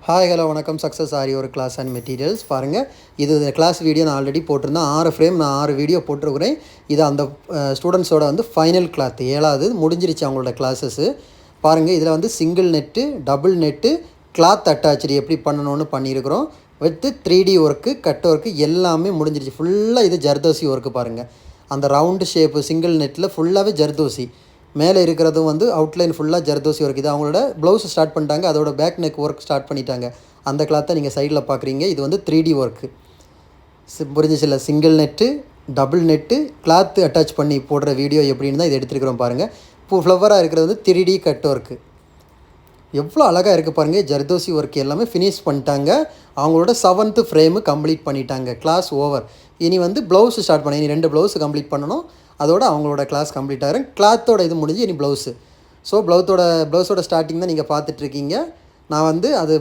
Hi hello வணக்கம் success ஆரி ஒரு class and materials பாருங்கள். இது கிளாஸ் வீடியோ நான் ஆல்ரெடி போட்டிருந்தேன். 6 ஃப்ரேம் நான் 6 வீடியோ போட்டிருக்கிறேன். இது அந்த ஸ்டூடெண்ட்ஸோட வந்து ஃபைனல் கிளாத் 7வது முடிஞ்சிருச்சு அவங்களோட கிளாஸஸ்ஸு. பாருங்கள், இதில் வந்து single net, double net, cloth attach எப்படி பண்ணணும்னு பண்ணியிருக்கிறோம். With 3D work, cut work எல்லாமே முடிஞ்சிருச்சு. ஃபுல்லாக இது ஜர்தோசி ஒர்க்கு பாருங்கள். அந்த ரவுண்டு ஷேப்பு சிங்கிள் நெட்டில் ஃபுல்லாகவே ஜர்தோசி. மேலே இருக்கிறதும் வந்து அவுட்லைன் ஃபுல்லாக ஜர்தோசி ஒர்க். இது அவங்களோட ப்ளவுஸ் ஸ்டார்ட் பண்ணிட்டாங்க. அதோட பேக் நெக் ஒர்க் ஸ்டார்ட் பண்ணிட்டாங்க. அந்த கிளாத்தை நீங்கள் சைடில் பார்க்குறீங்க. இது வந்து 3D ஒர்க்கு. புரிஞ்சிச்சு இல்லை? Single net, double net, cloth attach பண்ணி போடுற வீடியோ எப்படின்னு தான் இது எடுத்துருக்கிறோம் பாருங்கள். ஃப்ளவராக இருக்கிறது வந்து 3D கட் ஒர்க்கு. எவ்வளோ அழகாக இருக்குது பாருங்கள். ஜர்தோசி ஒர்க் எல்லாமே ஃபினிஷ் பண்ணிட்டாங்க. அவங்களோட 7th ஃப்ரேமு கம்ப்ளீட் பண்ணிட்டாங்க. Class over. இனி வந்து ப்ளவுஸு ஸ்டார்ட் பண்ணி இனி 2 ப்ளவுஸு கம்ப்ளீட் பண்ணணும். அதோட அவங்களோட கிளாஸ் கம்ப்ளீட் ஆகிரும். கிளாத்தோட இது முடிஞ்சு இனி ப்ளவுஸு. ஸோ ப்ளவுஸோட ஸ்டார்டிங் தான் நீங்கள் பார்த்துட்ருக்கீங்க. நான் வந்து அது